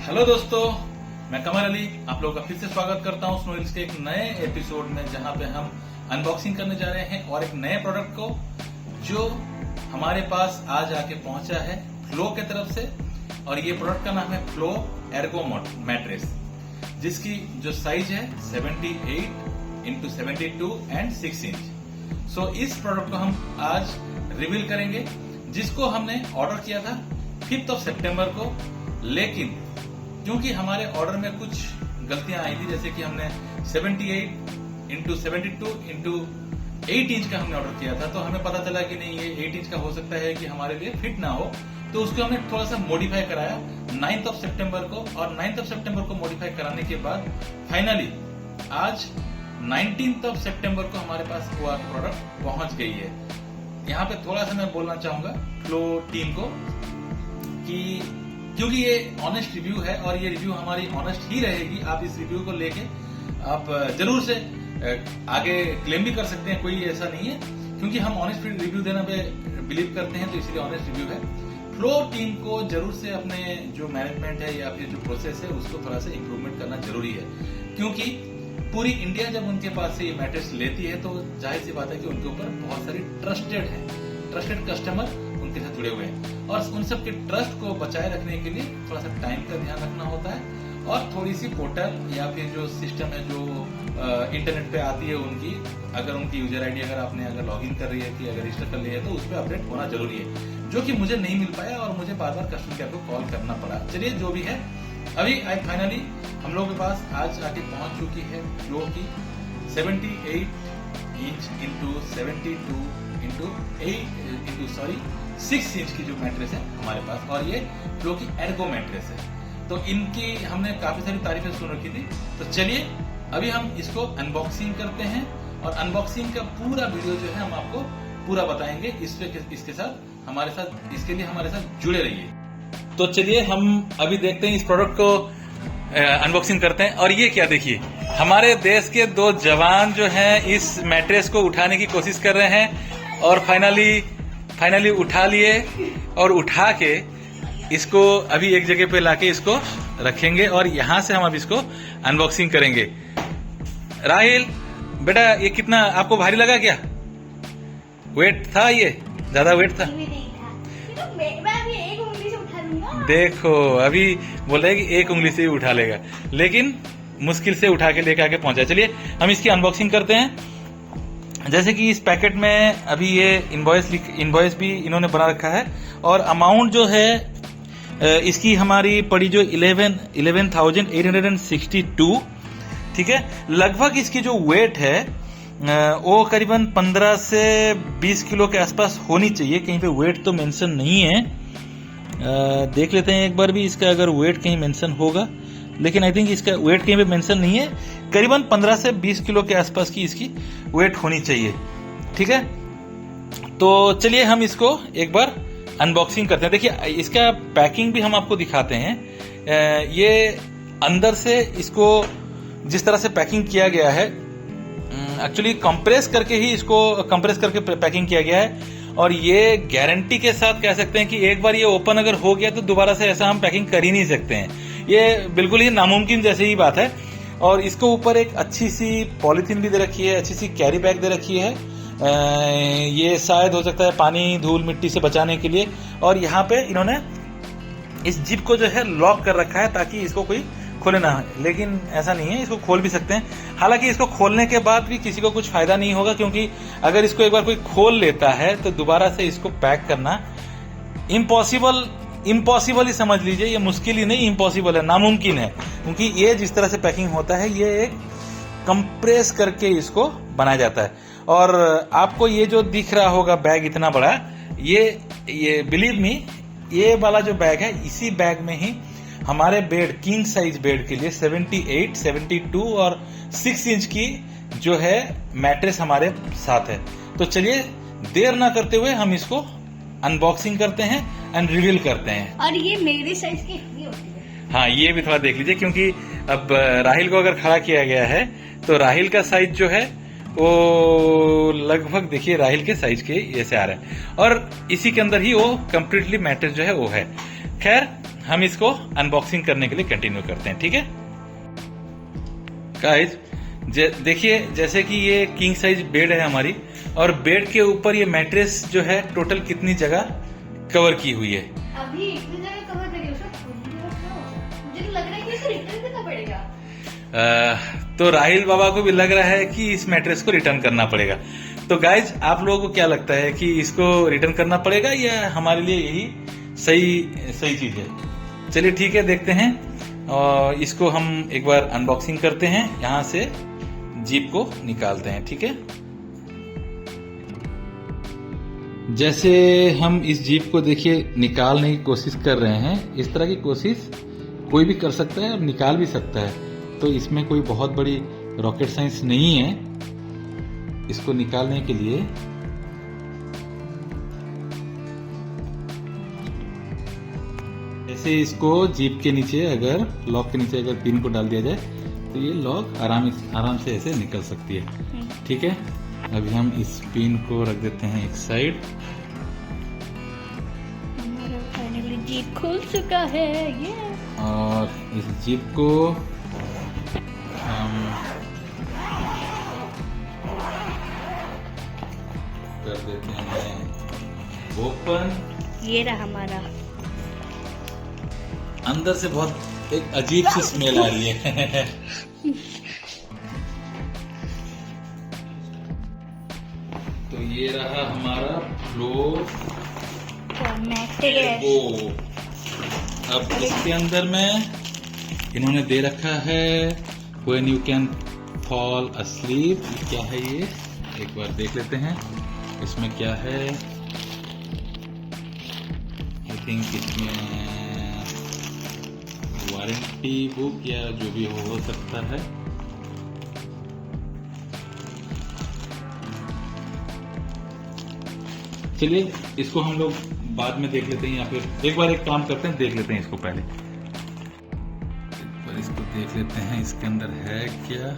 Hello दोस्तों, मैं कमर अली आप लोगों का फिर से स्वागत करता हूं स्नो हिल्स के एक नए एपिसोड में, जहां पे हम अनबॉक्सिंग करने जा रहे हैं और एक नए प्रोडक्ट को जो हमारे पास आज आके पहुंचा है फ्लो की तरफ से। और ये प्रोडक्ट का नाम है फ्लो एर्गो मैट्रेस, जिसकी जो साइज है 78x72 एंड 6 इंच। सो इस प्रोडक्ट को हम आज रिवील करेंगे, जिसको हमने ऑर्डर किया था 5 सितंबर को। लेकिन क्योंकि हमारे ऑर्डर में कुछ गलतियां आई थी, जैसे कि हमने 78x72x8 इंच का हमने ऑर्डर किया था, तो हमें पता चला कि नहीं, ये 8 इंच का हो सकता है कि हमारे लिए फिट ना हो, तो उसको हमने थोड़ा सा मॉडिफाई कराया 9 सितंबर को। और 9 सितंबर को मॉडिफाई कराने के बाद फाइनली आज 19 सितंबर को हमारे पास वो प्रोडक्ट पहुंच गई है। यहाँ पे थोड़ा सा मैं बोलना चाहूंगा फ्लो टीम को कि क्योंकि ये ऑनेस्ट रिव्यू है और ये रिव्यू हमारी ऑनेस्ट ही रहेगी। आप इस रिव्यू को लेके आप जरूर से आगे क्लेम भी कर सकते हैं, कोई ऐसा नहीं है, क्योंकि हम ऑनेस्ट रिव्यू देना पे बिलीव करते हैं, तो इसलिए ऑनेस्ट रिव्यू है। फ्लो टीम को जरूर से अपने जो मैनेजमेंट है या फिर जो प्रोसेस है उसको थोड़ा सा इंप्रूवमेंट करना जरूरी है, क्योंकि पूरी इंडिया जब उनके पास से ये मैट्रेस लेती है तो जाहिर सी बात है कि उनके ऊपर बहुत सारी ट्रस्टेड कस्टमर उनके साथ जुड़े हुए हैं, और उन सब के ट्रस्ट को बचाए रखने के लिए थोड़ा सा टाइम का ध्यान रखना होता है। और थोड़ी सी पोर्टल या फिर जो सिस्टम है जो इंटरनेट पे आती है उनकी, अगर उनकी यूजर आईडी अगर लॉग इन कर रही है कि अगर रजिस्टर कर लिया है तो उस पर अपडेट होना जरूरी है, जो कि मुझे नहीं मिल पाया और मुझे बार बार कस्टमर केयर को कॉल करना पड़ा। चलिए जो भी है, अभी फाइनली हम लोगों के पास आज आके पहुंच चुकी है फ्लो की 78 इंच इंटू 72 इंटू 6 इंच की जो मैट्रेस है हमारे पास, और ये फ्लो की एर्गो मैट्रेस है। तो इनकी हमने काफी सारी तारीफें सुन रखी थी, तो चलिए अभी हम इसको अनबॉक्सिंग करते हैं और अनबॉक्सिंग का पूरा वीडियो जो है हम आपको पूरा बताएंगे। इसके साथ इसके लिए हमारे साथ जुड़े रहिए। तो चलिए हम अभी देखते हैं इस प्रोडक्ट को अनबॉक्सिंग करते हैं। और ये क्या, देखिए, हमारे देश के 2 जवान जो हैं इस मैट्रेस को उठाने की कोशिश कर रहे हैं और फाइनली उठा लिए, और उठा के इसको अभी एक जगह पे लाके इसको रखेंगे और यहां से हम अब इसको अनबॉक्सिंग करेंगे। राहिल बेटा, ये कितना आपको भारी लगा क्या? वेट था, ये ज्यादा वेट था? देखो अभी बोल रहे हैं कि एक उंगली से ही उठा लेगा, लेकिन मुश्किल से उठा के लेके आके पहुंचा। चलिए हम इसकी अनबॉक्सिंग करते हैं। जैसे कि इस पैकेट में अभी ये इनवॉइस भी इन्होंने बना रखा है, और अमाउंट जो है इसकी हमारी पड़ी जो 11,862, ठीक है। लगभग इसकी जो वेट है वो करीबन 15 से 20 किलो के आसपास होनी चाहिए। कहीं पे वेट तो मेंशन नहीं है, देख लेते हैं एक बार भी इसका अगर वेट कहीं मेंशन होगा, लेकिन आई थिंक इसका वेट कहीं पे मेंशन नहीं है। करीबन 15 से 20 किलो के आसपास की इसकी वेट होनी चाहिए, ठीक है। तो चलिए हम इसको एक बार अनबॉक्सिंग करते हैं। देखिए इसका पैकिंग भी हम आपको दिखाते हैं। ये अंदर से इसको जिस तरह से पैकिंग किया गया है, एक्चुअली कंप्रेस करके पैकिंग किया गया है, और ये गारंटी के साथ कह सकते हैं कि एक बार ये ओपन अगर हो गया तो दोबारा से ऐसा हम पैकिंग कर ही नहीं सकते हैं। ये बिल्कुल ही नामुमकिन जैसे ही बात है। और इसको ऊपर एक अच्छी सी पॉलीथीन भी दे रखी है, अच्छी सी कैरी बैग दे रखी है। ये शायद हो सकता है पानी धूल मिट्टी से बचाने के लिए। और यहाँ पे इन्होंने इस जिप को जो है लॉक कर रखा है ताकि इसको कोई खोले ना, लेकिन ऐसा नहीं है, इसको खोल भी सकते हैं। हालांकि इसको खोलने के बाद भी किसी को कुछ फायदा नहीं होगा, क्योंकि अगर इसको एक बार कोई खोल लेता है तो दोबारा से इसको पैक करना इम्पॉसिबल ही समझ लीजिए। ये मुश्किल ही नहीं, इम्पॉसिबल है, नामुमकिन है, क्योंकि ये जिस तरह से पैकिंग होता है ये एक कंप्रेस करके इसको बनाया जाता है। और आपको ये जो दिख रहा होगा बैग इतना बड़ा, ये बिलीव मी, ये वाला जो बैग है, इसी बैग में ही हमारे बेड, किंग साइज बेड के लिए 78, 72 और 6 इंच की जो है मैट्रेस हमारे साथ है। तो चलिए देर ना करते हुए हम इसको अनबॉक्सिंग करते हैं एंड रिवील करते हैं। और ये मेरे साइज की होती है। हाँ, ये भी थोड़ा देख लीजिए, क्योंकि अब राहिल को अगर खड़ा किया गया है तो राहिल का साइज जो है वो लगभग देखिए राहिल के साइज के ऐसे आ रहा है, और इसी के अंदर ही वो कंप्लीटली मैट्रेस जो है वो है। खैर हम इसको अनबॉक्सिंग करने के लिए कंटिन्यू करते हैं, ठीक है गाइस। देखिए जैसे कि ये किंग साइज बेड है हमारी, और बेड के ऊपर ये मैट्रेस जो है टोटल कितनी जगह कवर की हुई है। अभी इतनी जगह कवर करी मुझे तो लग रहा है कि इसे रिटर्न करना पड़ेगा। तो राहिल बाबा को भी लग रहा है कि इस मैट्रेस को रिटर्न करना पड़ेगा। तो गाइज आप लोगों को क्या लगता है कि इसको रिटर्न करना पड़ेगा या हमारे लिए यही सही चीज है? चलिए ठीक है, देखते हैं और इसको हम एक बार अनबॉक्सिंग करते हैं, यहाँ से जीप को निकालते हैं, ठीक है। जैसे हम इस जीप को देखिए निकालने की कोशिश कर रहे हैं, इस तरह की कोशिश कोई भी कर सकता है और निकाल भी सकता है, तो इसमें कोई बहुत बड़ी रॉकेट साइंस नहीं है इसको निकालने के लिए। जैसे इसको जीप के नीचे अगर लॉक के नीचे अगर पिन को डाल दिया जाए तो ये लॉक आराम से ऐसे निकल सकती है, ठीक है। अभी हम इस पिन को रख देते हैं एक साइड। हमारा फाइनली जीप खुल चुका है ये। और इस जीप को हम कर देते हैं ओपन। ये रहा हमारा। अंदर से बहुत एक अजीब सी स्मेल आ रही है। तो ये रहा हमारा फ्लोर टर्बो। अब इसके अंदर में इन्होंने दे रखा है when you can fall asleep. क्या है ये, एक बार देख लेते हैं इसमें क्या है। आई थिंक इसमें वारंटी बुक या जो भी हो सकता है। चलिए इसको हम लोग बाद में देख लेते हैं, या फिर एक बार एक काम करते हैं, देख लेते हैं इसको पहले। एक बार इसको देख लेते हैं इसके अंदर है क्या।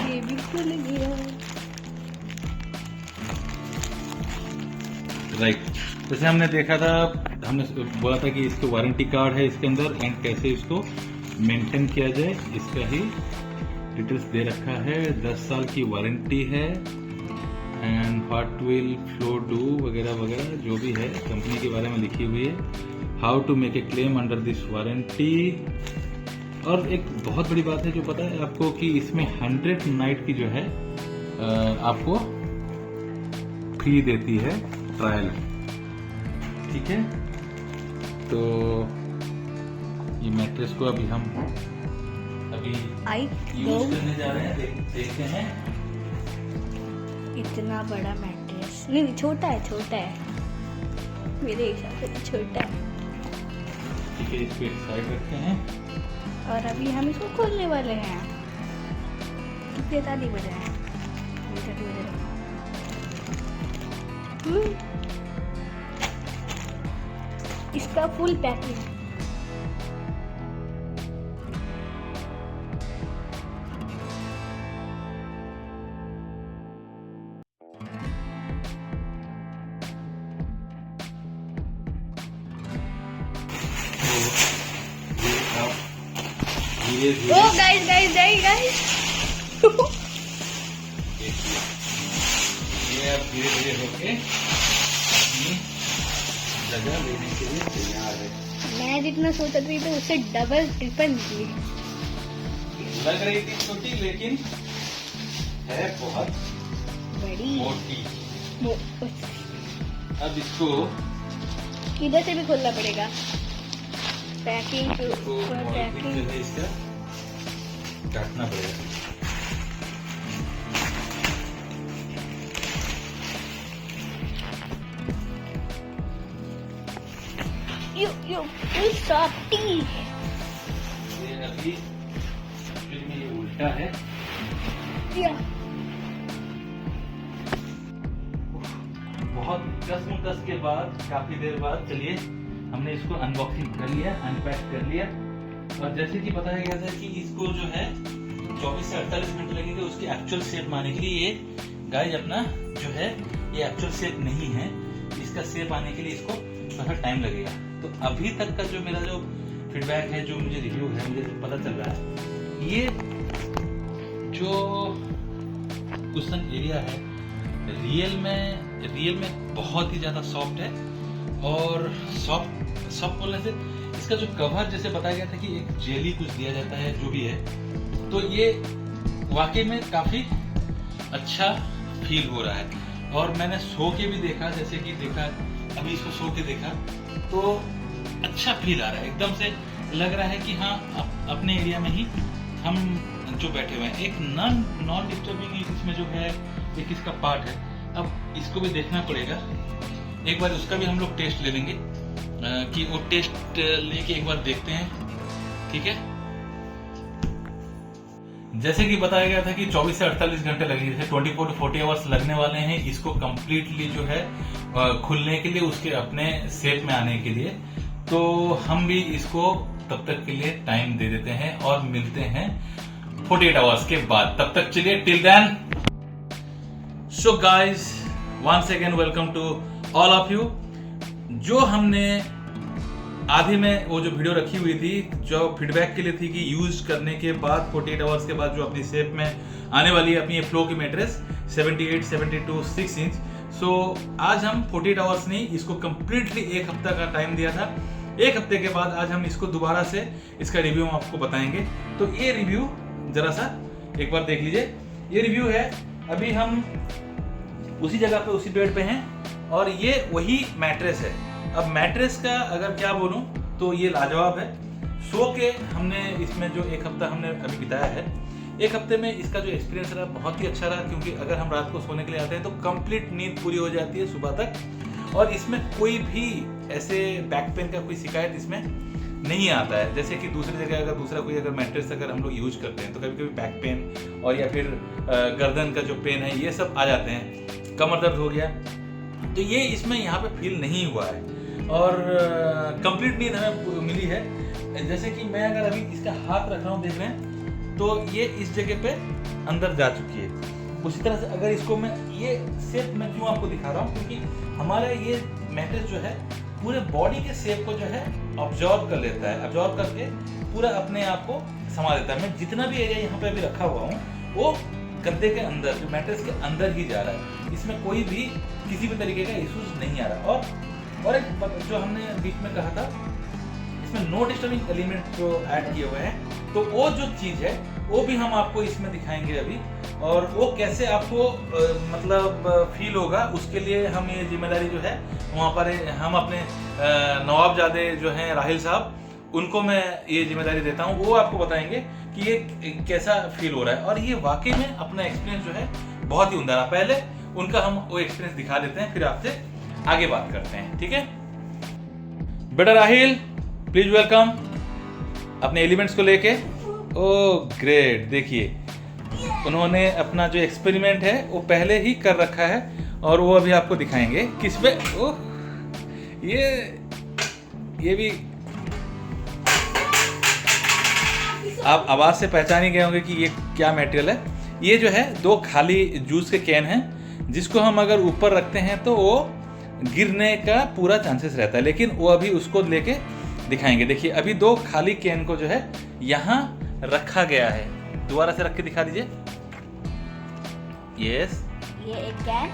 ये भी खुल गया। राइट, जैसे हमने देखा था, हमने बोला था कि इसको वारंटी कार्ड है इसके अंदर, एंड कैसे इसको मेंटेन किया जाए इसका ही डिटेल्स दे रखा है। 10 साल की वारंटी है, and what will flow do वगैरह वगैरह जो भी है कंपनी के बारे में लिखी हुई है। How to make a claim under this warranty. और एक बहुत बड़ी बात है जो पता है आपको कि इसमें 100 नाइट की जो है आपको फ्री देती है ट्रायल, ठीक है। तो ये मैट्रेस को अभी हम यूज करने जा रहे हैं, देखते हैं। इतना बड़ा मैट्रेस नहीं, छोटा है मेरे हिसाब से तो छोटा है। ठीक है, इसको एक साइड रखते हैं और अभी हम इसको खोलने वाले हैं। कितने ताली बजे हैं? इसका फुल पैकिंग। ओ गाइस ये अब धीरे धीरे होके अपनी जगह लेने के लिए तैयार है। मैं जितना सोचा थी तो उससे डबल ट्रिपल निकली। लग रही थी छोटी, लेकिन है बहुत बड़ी मोटी। अब इसको इधर से भी खोलना पड़ेगा। पैकिंग पैकिंग इसका काटना पड़ेगा। You softy. ये अभी में ये उल्टा है। बहुत कस के बाद, काफी देर बाद, चलिए हमने इसको अनबॉक्सिंग कर लिया, अनपैक कर लिया। और जैसे कि बताया गया था कि इसको जो है 24 से 48 घंटे लगेंगे उसकी एक्चुअल शेप में आने के लिए। ये गाइस अपना जो है ये एक्चुअल शेप नहीं है, इसका शेप आने के लिए इसको थोड़ा टाइम लगेगा। तो अभी तक का जो मेरा जो फीडबैक है, जो मुझे रिव्यू है, मुझे पता चल रहा है ये जो कुशन एरिया है रियल में बहुत ही ज्यादा सॉफ्ट है। और सॉफ्ट बोलने से इसका जो कवर जैसे बताया गया था कि एक जेली कुछ दिया जाता है, जो भी है, तो ये वाकई में काफी अच्छा फील हो रहा है। और मैंने सो के भी देखा, जैसे कि देखा अभी इसको सो के देखा तो अच्छा फील आ रहा है, एकदम से लग रहा है कि हाँ अपने एरिया में ही हम जो बैठे हुए हैं। एक नॉन डिस्टर्बिंग इसमें जो है एक इसका पार्ट है। अब इसको भी देखना पड़ेगा, एक बार उसका भी हम लोग टेस्ट ले लेंगे कि वो टेस्ट लेके एक बार देखते हैं, ठीक है। जैसे कि बताया गया था कि 24 से 48 घंटे लगेंगे, जैसे 24 to 40 आवर्स लगने वाले हैं इसको कंप्लीटली जो है खुलने के लिए, उसके अपने शेप में आने के लिए। तो हम भी इसको तब तक के लिए टाइम दे देते हैं और मिलते हैं 48 आवर्स के बाद। तब तक चलिए, till then, so guys once again welcome to all of you. जो हमने आधे में वो जो वीडियो रखी हुई थी जो फीडबैक के लिए थी कि यूज करने के बाद 48 आवर्स के बाद जो अपनी शेप में आने वाली है अपनी फ्लो की मैट्रेस 78, 72, 6 इंच। सो आज हम 48 आवर्स नहीं, इसको कंप्लीटली एक हफ्ता का टाइम दिया था। एक हफ्ते के बाद आज हम इसको दोबारा से इसका रिव्यू हम आपको बताएंगे। तो ये रिव्यू जरा सा एक बार देख लीजिए। ये रिव्यू है, अभी हम उसी जगह पे उसी बेड पे हैं और ये वही मैट्रेस है। अब मैट्रेस का अगर क्या बोलूं तो ये लाजवाब है। सो के हमने इसमें जो एक हफ्ता हमने अभी बिताया है, एक हफ्ते में इसका जो एक्सपीरियंस रहा बहुत ही अच्छा रहा, क्योंकि अगर हम रात को सोने के लिए आते हैं तो कंप्लीट नींद पूरी हो जाती है सुबह तक। और इसमें कोई भी ऐसे बैक पेन का कोई शिकायत इसमें नहीं आता है। जैसे कि दूसरी जगह अगर दूसरा कोई अगर मैट्रेस अगर हम लोग यूज करते हैं तो कभी कभी बैक पेन और या फिर गर्दन का जो पेन है ये सब आ जाते हैं, कमर दर्द हो गया, तो ये इसमें यहाँ पे फील नहीं हुआ है और कंप्लीट नींद हमें मिली है। जैसे कि मैं अगर अभी इसका हाथ रख रहा हूँ, देख रहे हैं, तो ये इस जगह पे अंदर जा चुकी है। उसी तरह से अगर इसको मैं ये शेप में क्यों आपको दिखा रहा हूँ, क्योंकि हमारा ये मैट्रेस जो है पूरे बॉडी के शेप को जो है ऑब्जॉर्व कर लेता है, ऑब्जॉर्व करके पूरा अपने आप को समा देता है। मैं जितना भी एरिया यहाँ पे अभी रखा हुआ हूँ वो गद्दे के अंदर, जो मैट्रेस के अंदर ही जा रहा है। इसमें कोई भी किसी भी तरीके का इशूज नहीं आ रहा। और एक जो हमने बीच में कहा था इसमें नो डिस्टर्बिंग एलिमेंट जो ऐड किए हुए हैं, तो वो जो चीज है वो भी हम आपको इसमें दिखाएंगे अभी। और वो कैसे आपको मतलब फील होगा, उसके लिए हम ये जिम्मेदारी जो है वहाँ पर हम अपने नवाबजादे जो हैं राहिल साहब, उनको मैं ये जिम्मेदारी देता हूँ। वो आपको बताएंगे कि ये कैसा फील हो रहा है। और ये वाकई में अपना एक्सपीरियंस जो है बहुत ही उम्दा रहा। पहले उनका हम वो एक्सपीरियंस दिखा देते हैं, फिर आपसे आगे बात करते हैं, ठीक है। बेटा राहिल, प्लीज वेलकम अपने एलिमेंट्स को लेके। ओह ग्रेट, देखिए उन्होंने अपना जो एक्सपेरिमेंट है वो पहले ही कर रखा है और वो अभी आपको दिखाएंगे किस पे। ओह ये भी आप आवाज से पहचान ही गए होंगे कि ये क्या मटेरियल है। ये जो है 2 खाली जूस के कैन हैं, जिसको हम अगर ऊपर रखते हैं तो वो गिरने का पूरा चांसेस रहता है, लेकिन वो अभी उसको लेके दिखाएंगे। देखिए अभी 2 खाली कैन को जो है यहाँ रखा गया है। दोबारा से रख के दिखा दीजिए। यस, ये एक कैन,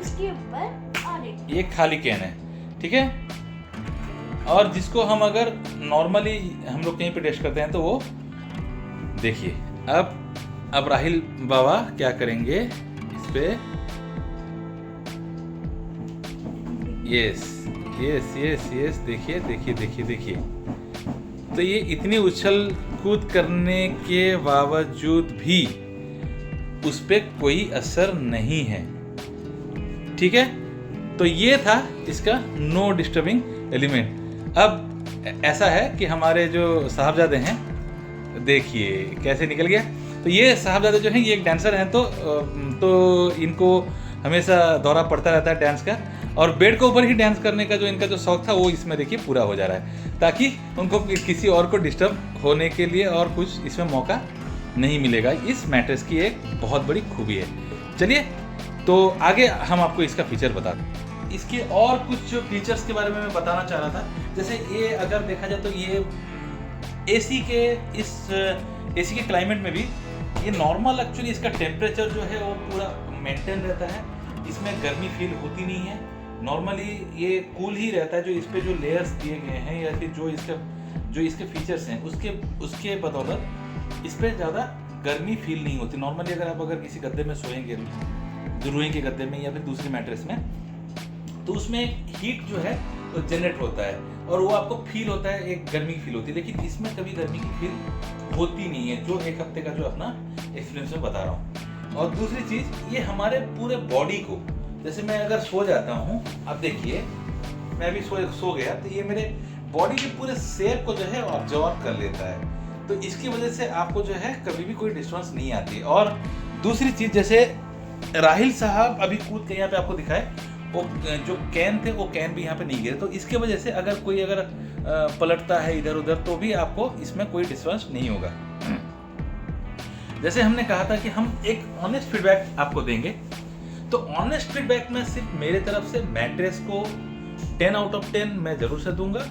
उसके ऊपर और एक, ये खाली कैन है, ठीक है। और जिसको हम अगर नॉर्मली हम लोग कहीं पे टेस्ट करते हैं तो वो देखिए। अब राहिल बाबा क्या करेंगे इस पे। यस यस यस यस, देखिए देखिए देखिए देखिए। तो ये इतनी उछल कूद करने के बावजूद भी उस पे कोई असर नहीं है, ठीक है। तो ये था इसका नो डिस्टर्बिंग एलिमेंट। अब ऐसा है कि हमारे जो साहबजादे हैं, देखिए कैसे निकल गया। तो ये साहबजादे जो हैं ये एक डांसर हैं, तो इनको हमेशा दौरा पड़ता रहता है डांस का, और बेड के ऊपर ही डांस करने का जो इनका जो शौक था वो इसमें देखिए पूरा हो जा रहा है, ताकि उनको किसी और को डिस्टर्ब होने के लिए और कुछ इसमें मौका नहीं मिलेगा। इस मैट्रेस की एक बहुत बड़ी खूबी है। चलिए तो आगे हम आपको इसका फीचर बताते हैं। इसके और कुछ फीचर्स के बारे में मैं बताना चाह रहा था। जैसे ये अगर देखा जाए तो ये एसी के क्लाइमेट में भी ये नॉर्मल, एक्चुअली इसका टेम्परेचर जो है वो पूरा मेंटेन रहता है, इसमें गर्मी फील होती नहीं है। नॉर्मली ये कूल ही रहता है। जो इस पे जो लेयर्स दिए गए हैं या फिर जो इसके फीचर्स हैं उसके बदौलत इस पर ज़्यादा गर्मी फील नहीं होती। नॉर्मली अगर किसी गद्दे में सोएंगे, रुई के गद्दे में या फिर दूसरे मैट्रेस में, तो उसमें हीट जो है वो जनरेट होता है और वो आपको फील होता है, एक गर्मी फील होती है। लेकिन इसमें कभी गर्मी की फील होती नहीं है, जो एक हफ्ते का जो अपना एक्सपीरियंस में बता रहा हूँ। और दूसरी चीज़, ये हमारे पूरे बॉडी को, जैसे मैं अगर सो जाता हूँ, अब देखिए मैं अभी सो गया तो ये मेरे बॉडी के पूरे शेप को जो है ऑब्जर्व कर लेता है। तो इसकी वजह से आपको जो है कभी भी कोई डिस्टर्बेंस नहीं आती। और दूसरी चीज़, जैसे राहिल साहब अभी कूद के यहाँ पे आपको दिखाए, वो जो कैन थे वो कैन भी यहाँ पे नहीं गिरे। तो इसके वजह से अगर कोई पलटता है इधर उधर तो भी आपको इसमें कोई डिस्टर्बेंस नहीं होगा। जैसे हमने कहा था कि हम एक ऑनेस्ट फीडबैक आपको देंगे, तो ऑनेस्ट फीडबैक में सिर्फ मेरे तरफ से मैट्रेस को 10 आउट ऑफ 10 मैं जरूर से दूंगा।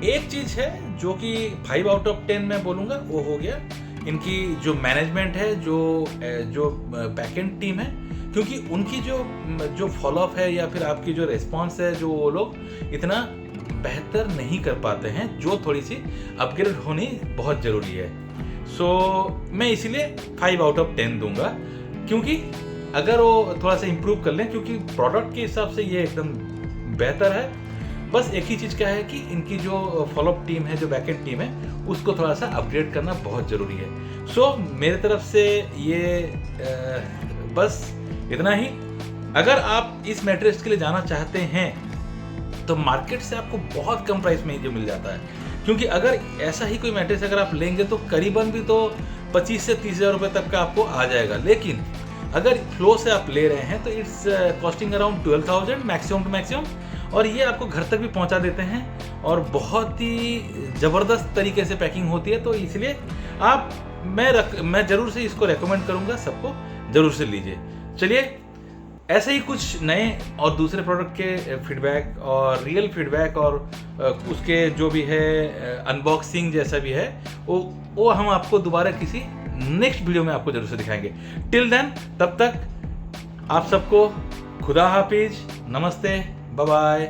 एक चीज है जो कि 5 आउट ऑफ 10 मैं बोलूंगा, वो हो गया इनकी जो मैनेजमेंट है, जो बैकएंड टीम है, क्योंकि उनकी जो फॉलोअप है या फिर आपकी जो रिस्पॉन्स है, जो वो लोग इतना बेहतर नहीं कर पाते हैं, जो थोड़ी सी अपग्रेड होनी बहुत ज़रूरी है। सो मैं इसीलिए 5 आउट ऑफ 10 दूंगा, क्योंकि अगर वो थोड़ा सा इम्प्रूव कर लें, क्योंकि प्रोडक्ट के हिसाब से ये एकदम बेहतर है। बस एक ही चीज़ क्या है कि इनकी जो फॉलोअप टीम है, जो बैकएंड टीम है, उसको थोड़ा सा अपग्रेड करना बहुत ज़रूरी है। सो मेरे तरफ से ये बस इतना ही। अगर आप इस मैट्रेस के लिए जाना चाहते हैं तो मार्केट से आपको बहुत कम प्राइस में ये मिल जाता है, क्योंकि अगर ऐसा ही कोई मैट्रेस अगर आप लेंगे तो करीबन भी तो 25 से 30 हज़ार रुपये तक का आपको आ जाएगा। लेकिन अगर फ्लो से आप ले रहे हैं तो it's costing around 12,000 maximum to maximum, और ये आपको घर तक भी पहुंचा देते हैं और बहुत ही ज़बरदस्त तरीके से पैकिंग होती है। तो इसलिए मैं ज़रूर से इसको रेकमेंड करूँगा, सबको ज़रूर से लीजिए। चलिए, ऐसे ही कुछ नए और दूसरे प्रोडक्ट के फीडबैक और रियल फीडबैक और उसके जो भी है अनबॉक्सिंग जैसा भी है, वो हम आपको दोबारा किसी नेक्स्ट वीडियो में आपको जरूर से दिखाएंगे। टिल देन, तब तक आप सबको खुदा हाफिज, नमस्ते, बाय बाय।